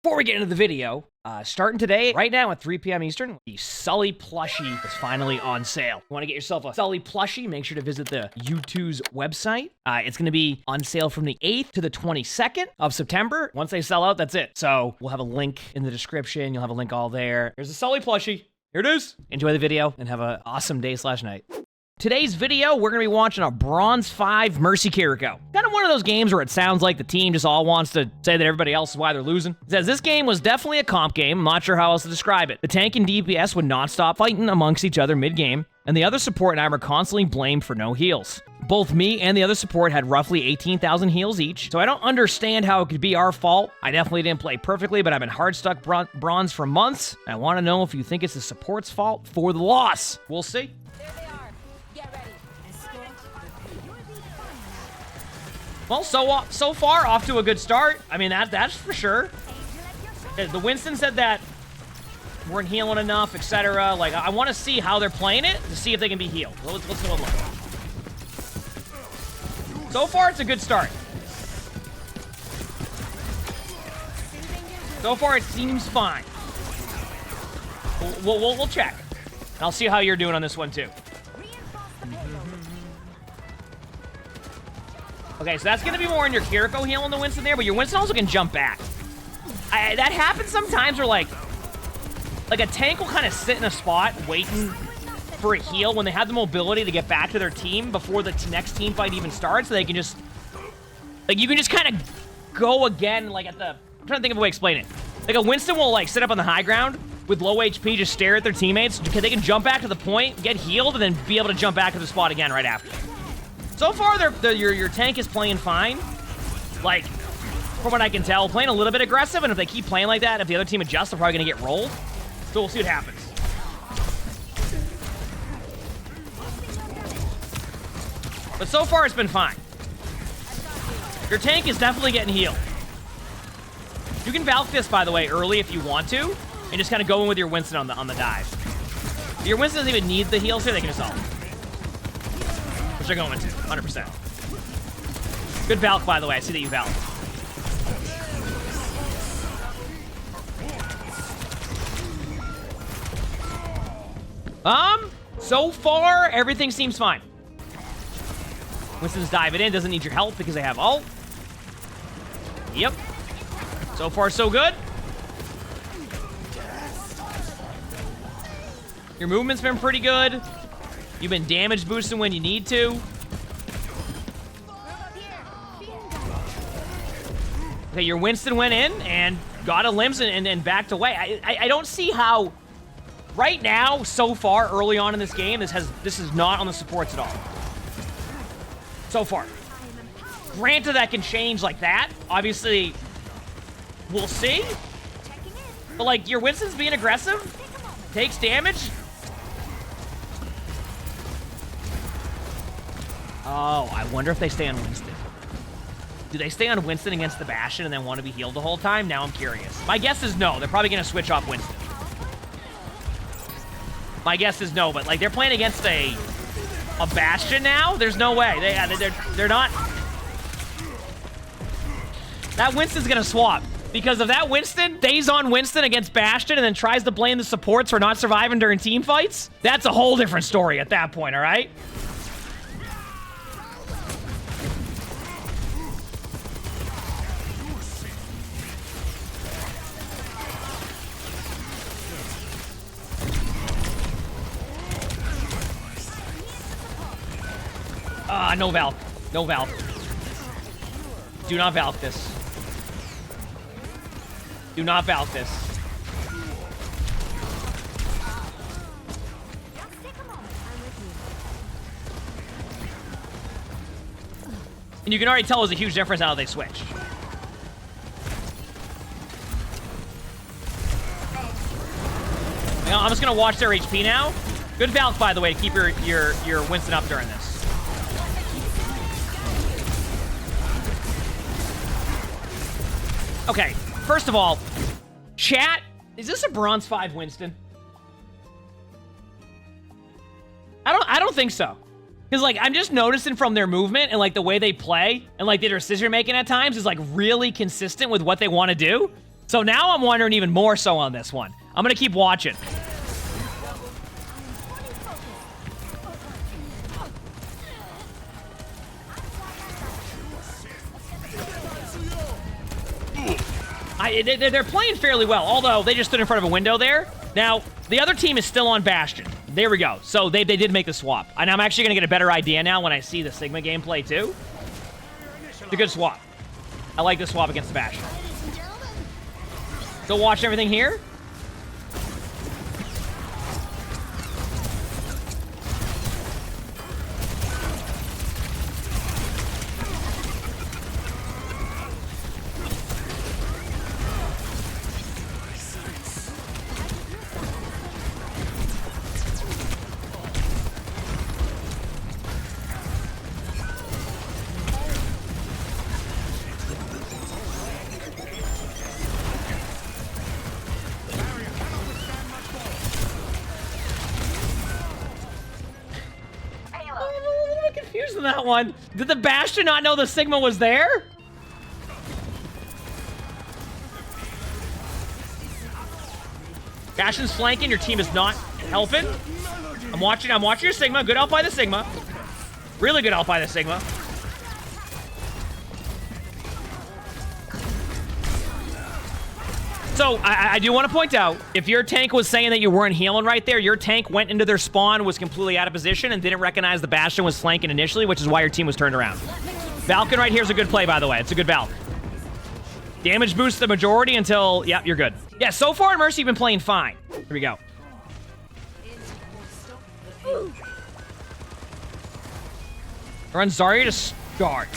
Before we get into the video, starting today, right now at 3 p.m. Eastern, the Sully plushie is finally on sale. If you want to get yourself a Sully plushie, make sure to visit the U2's website. It's going to be on sale from the 8th to the 22nd of September. Once they sell out, that's it. So we'll have a link in the description. You'll have a link all there. There's a Sully plushie. Here it is. Enjoy the video and have an awesome day/night. Today's video, we're going to be watching a Bronze 5 Mercy Kiriko. Kind of one of those games where it sounds like the team just all wants to say that everybody else is why they're losing. It says this game was definitely a comp game. I'm not sure how else to describe it. The tank and DPS would not stop fighting amongst each other mid-game, and the other support and I were constantly blamed for no heals. Both me and the other support had roughly 18,000 heals each, so I don't understand how it could be our fault. I definitely didn't play perfectly, but I've been hard stuck bronze for months. I want to know if you think it's the support's fault for the loss. We'll see. Well, so far, off to a good start. I mean, that's for sure. The Winston said that weren't healing enough, etc. Like, I want to see how they're playing it to see if they can be healed. Let's go and look. So far, it's a good start. So far, it seems fine. We'll check. I'll see how you're doing on this one, too. Okay, so that's going to be more in your Kiriko healing the Winston there, but your Winston also can jump back. That happens sometimes where, like a tank will kind of sit in a spot waiting for a heal when they have the mobility to get back to their team before the next team fight even starts, so they can just... Like, you can just kind of go again, like, at the... I'm trying to think of a way to explain it. Like, a Winston will, like, sit up on the high ground with low HP, just stare at their teammates. They can jump back to the point, get healed, and then be able to jump back to the spot again right after. So far, your tank is playing fine. Like, from what I can tell, playing a little bit aggressive, and if they keep playing like that, if the other team adjusts, they're probably going to get rolled. So we'll see what happens. But so far, it's been fine. Your tank is definitely getting healed. You can Valk this, by the way, early if you want to, and just kind of go in with your Winston on the dive. If your Winston doesn't even need the heals here, they can just ult. Which they're going to, 100%. Good Valk, by the way. I see that you Valk. So far, everything seems fine. Winston's diving in, doesn't need your help because they have ult. Yep. So far, so good. Your movement's been pretty good. You've been damage boosting when you need to. Okay, your Winston went in and got a limbs and backed away. I don't see how, right now, so far, early on in this game, this is not on the supports at all. So far. Granted, that can change like that. Obviously, we'll see. But, like, your Winston's being aggressive, takes damage. Oh, I wonder if they stay on Winston. Do they stay on Winston against the Bastion and then want to be healed the whole time? Now I'm curious. My guess is no. They're probably going to switch off Winston. My guess is no, but like they're playing against a Bastion now? There's no way. They're not... That Winston's going to swap. Because if that Winston stays on Winston against Bastion and then tries to blame the supports for not surviving during team fights, that's a whole different story at that point, all right? No Valk. No Valk. Do not Valk this. Do not Valk this. And you can already tell there's a huge difference how they switch. Now, I'm just gonna watch their HP now. Good Valk, by the way, to keep your Winston up during this. Okay, first of all, chat, is this a Bronze 5 Winston? I don't think so. Because, like, I'm just noticing from their movement and, like, the way they play and, like, their decision-making at times is, like, really consistent with what they want to do. So now I'm wondering even more so on this one. I'm gonna keep watching. They're playing fairly well, although they just stood in front of a window there. Now, the other team is still on Bastion. There we go. So they did make the swap. And I'm actually going to get a better idea now when I see the Sigma gameplay, too. It's a good swap. I like the swap against the Bastion. Still watching everything here. Confused on that one. Did the Bastion not know the Sigma was there? Bastion's flanking. Your team is not helping. I'm watching your Sigma. Good help by the Sigma. Really good help by the Sigma. So, I do want to point out, if your tank was saying that you weren't healing right there, your tank went into their spawn, was completely out of position, and didn't recognize the Bastion was flanking initially, which is why your team was turned around. Falcon right here is a good play, by the way. It's a good Valk. Damage boosts the majority until... Yep, you're good. Yeah, so far in Mercy, you've been playing fine. Here we go. Run Zarya to start.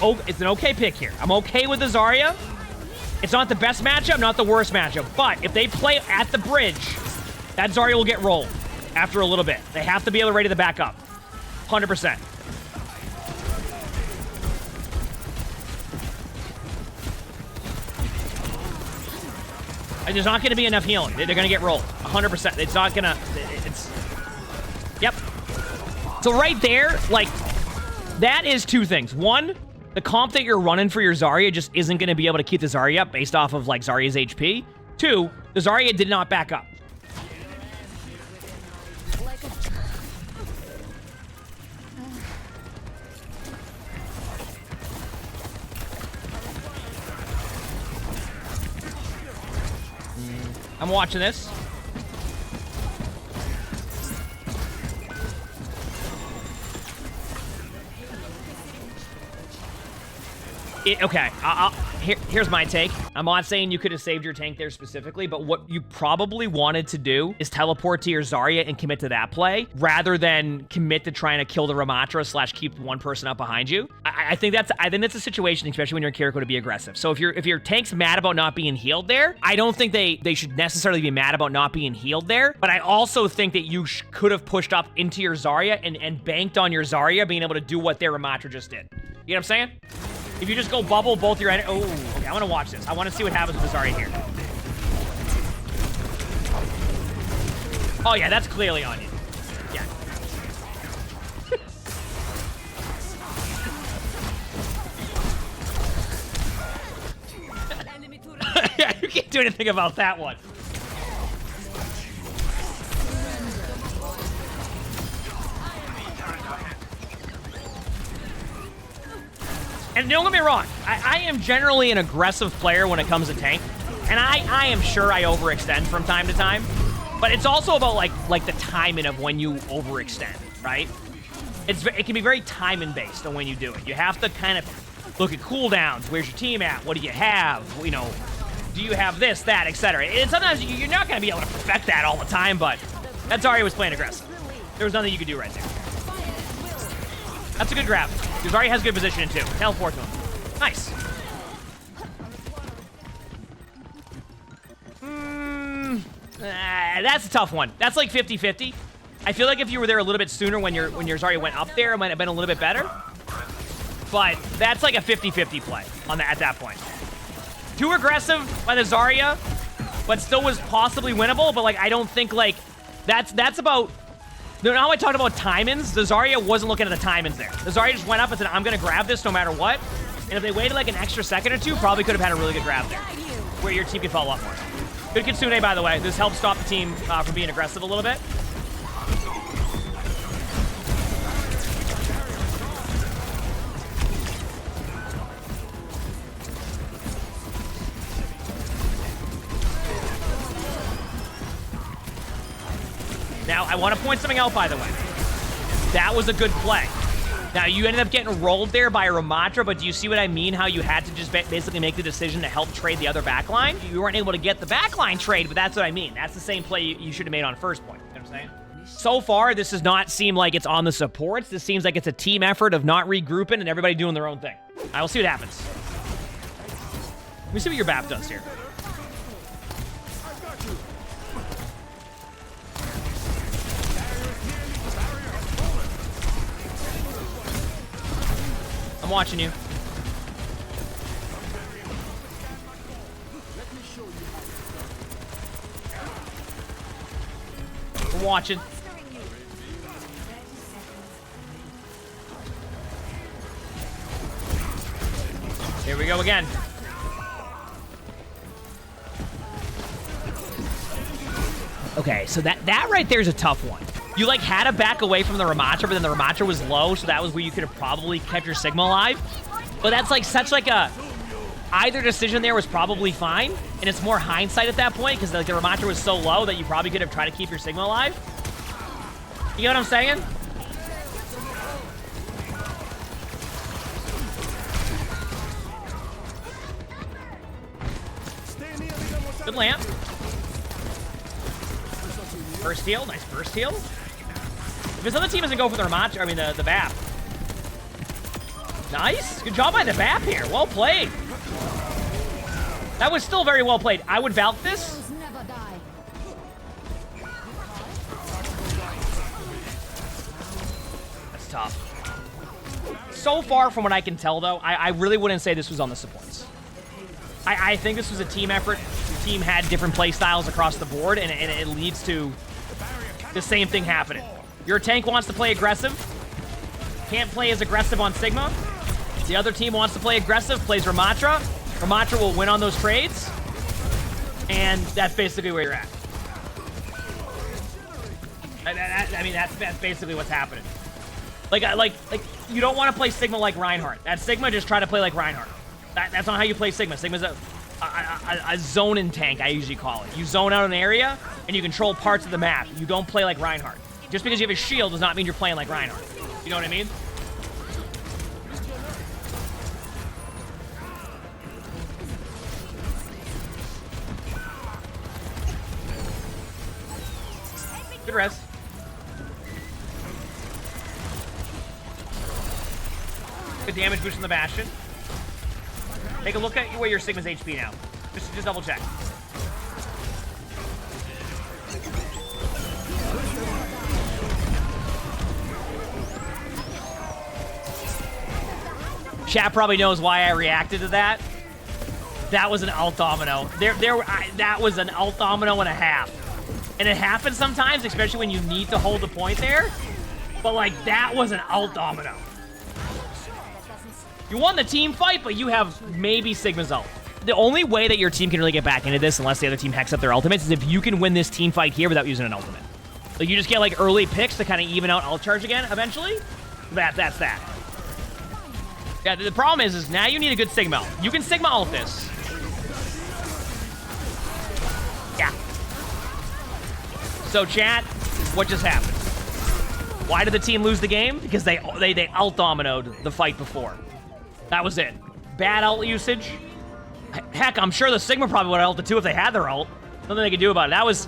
Oh, it's an okay pick here. I'm okay with the Zarya. It's not the best matchup, not the worst matchup, but if they play at the bridge, that Zarya will get rolled after a little bit. They have to be able to ready the back up. 100%. And there's not going to be enough healing. They're going to get rolled. 100%. It's not going to... It's... Yep. So right there, like, that is two things. One... The comp that you're running for your Zarya just isn't going to be able to keep the Zarya up based off of, like, Zarya's HP. Two, the Zarya did not back up. I'm watching this. Okay, here's my take. I'm not saying you could have saved your tank there specifically, but what you probably wanted to do is teleport to your Zarya and commit to that play, rather than commit to trying to kill the Ramatra / keep one person up behind you. I think that's a situation, especially when you're in Kiriko, to be aggressive. So if your tank's mad about not being healed there, I don't think they should necessarily be mad about not being healed there, but I also think that you could have pushed up into your Zarya and banked on your Zarya being able to do what their Ramatra just did. You know what I'm saying? If you just go bubble both your enemies... Oh, okay, I want to watch this. I want to see what happens with Zarya here. Oh, yeah, that's clearly on you. Yeah. Yeah, you can't do anything about that one. And don't get me wrong, I am generally an aggressive player when it comes to tank, and I am sure I overextend from time to time, but it's also about like the timing of when you overextend, right? It can be very timing based on when you do it. You have to kind of look at cooldowns. Where's your team at? What do you have? You know, do you have this, that, etc. And sometimes you're not going to be able to perfect that all the time, but that Zarya was playing aggressive. There was nothing you could do right there. That's a good grab. Because Zarya has good position too. Teleport to him. Nice. That's a tough one. That's like 50-50. I feel like if you were there a little bit sooner when your Zarya went up there, it might have been a little bit better. But that's like a 50-50 play on at that point. Too aggressive by the Zarya, but still was possibly winnable. But like I don't think like that's about. You know how I talked about timings? The Zarya wasn't looking at the timings there. The Zarya just went up and said, I'm going to grab this no matter what. And if they waited like an extra second or two, probably could have had a really good grab there. where your team can fall a lot more. Good Kitsune, by the way. This helps stop the team from being aggressive a little bit. Now, I want to point something out, by the way. That was a good play. Now, you ended up getting rolled there by a Ramatra, but do you see what I mean? How you had to just basically make the decision to help trade the other backline? You weren't able to get the backline trade, but that's what I mean. That's the same play you should have made on first point. You know what I'm saying? So far, this does not seem like it's on the supports. This seems like it's a team effort of not regrouping and everybody doing their own thing. I will see what happens. Let me see what your BAP does here. I'm watching you. I'm watching. Here we go again. Okay, so that right there is a tough one. You like had to back away from the Ramatra, but then the Ramatra was low, so that was where you could have probably kept your Sigma alive. But that's like such like a either decision there was probably fine, and it's more hindsight at that point because like the Ramatra was so low that you probably could have tried to keep your Sigma alive. You know what I'm saying? Good lamp. Burst heal, nice burst heal. If this other team doesn't go for the Ramatra, I mean the BAP. Nice, good job by the BAP here, well played. That was still very well played. I would Valk this. That's tough. So far from what I can tell though, I really wouldn't say this was on the supports. I think this was a team effort. The team had different play styles across the board and it leads to the same thing happening. Your tank wants to play aggressive, can't play as aggressive on Sigma. The other team wants to play aggressive, plays Ramatra. Ramatra will win on those trades, and that's basically where you're at. I mean, that's basically what's happening. Like you don't want to play Sigma like Reinhardt. That Sigma just try to play like Reinhardt. That's not how you play Sigma. Sigma's a zoning tank, I usually call it. You zone out an area, and you control parts of the map. You don't play like Reinhardt. Just because you have a shield does not mean you're playing like Reinhardt. You know what I mean? Good res. Good damage boost from the Bastion. Take a look at where your Sigma's HP now. Just double check. Chat probably knows why I reacted to that. That was an alt domino. That was an alt domino and a half. And it happens sometimes, especially when you need to hold the point there. But like, that was an alt domino. You won the team fight, but you have maybe Sigma's ult. The only way that your team can really get back into this, unless the other team hacks up their ultimates, is if you can win this team fight here without using an ultimate. Like, you just get like early picks to kind of even out ult charge again eventually. That's that. Yeah, the problem is now you need a good Sigma ult. You can Sigma ult this. Yeah. So chat, what just happened? Why did the team lose the game? Because they ult dominoed the fight before. That was it. Bad ult usage. Heck, I'm sure the Sigma probably would have ulted too if they had their ult. Nothing they could do about it. That was...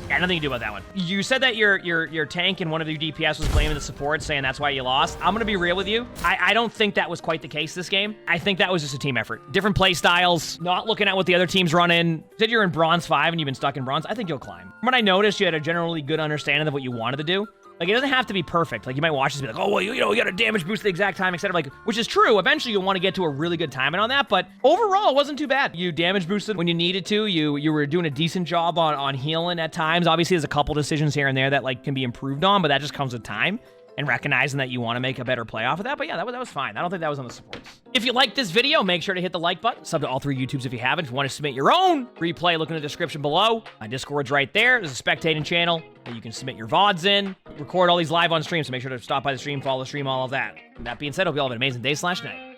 Yeah, nothing you can do about that one. You said that your tank and one of your DPS was blaming the support, saying that's why you lost. I'm gonna be real with you. I don't think that was quite the case this game. I think that was just a team effort. Different play styles, not looking at what the other team's running. You said you're in Bronze 5 and you've been stuck in Bronze. I think you'll climb. From what I noticed, you had a generally good understanding of what you wanted to do. Like, it doesn't have to be perfect. Like, you might watch this and be like, oh, well, you know, you got a damage boost at the exact time, etc. Like, which is true. Eventually, you'll want to get to a really good timing on that. But overall, it wasn't too bad. You damage boosted when you needed to. You were doing a decent job on healing at times. Obviously, there's a couple decisions here and there that, like, can be improved on, but that just comes with time. and recognizing that you want to make a better play off of that. But yeah, that was fine. I don't think that was on the supports. If you like this video, make sure to hit the like button. Sub to all 3 YouTubes if you haven't. If you want to submit your own replay, look in the description below. My Discord's right there. There's a spectating channel that you can submit your VODs in. Record all these live on stream, so make sure to stop by the stream, follow the stream, all of that. And that being said, hope you all have an amazing day/night.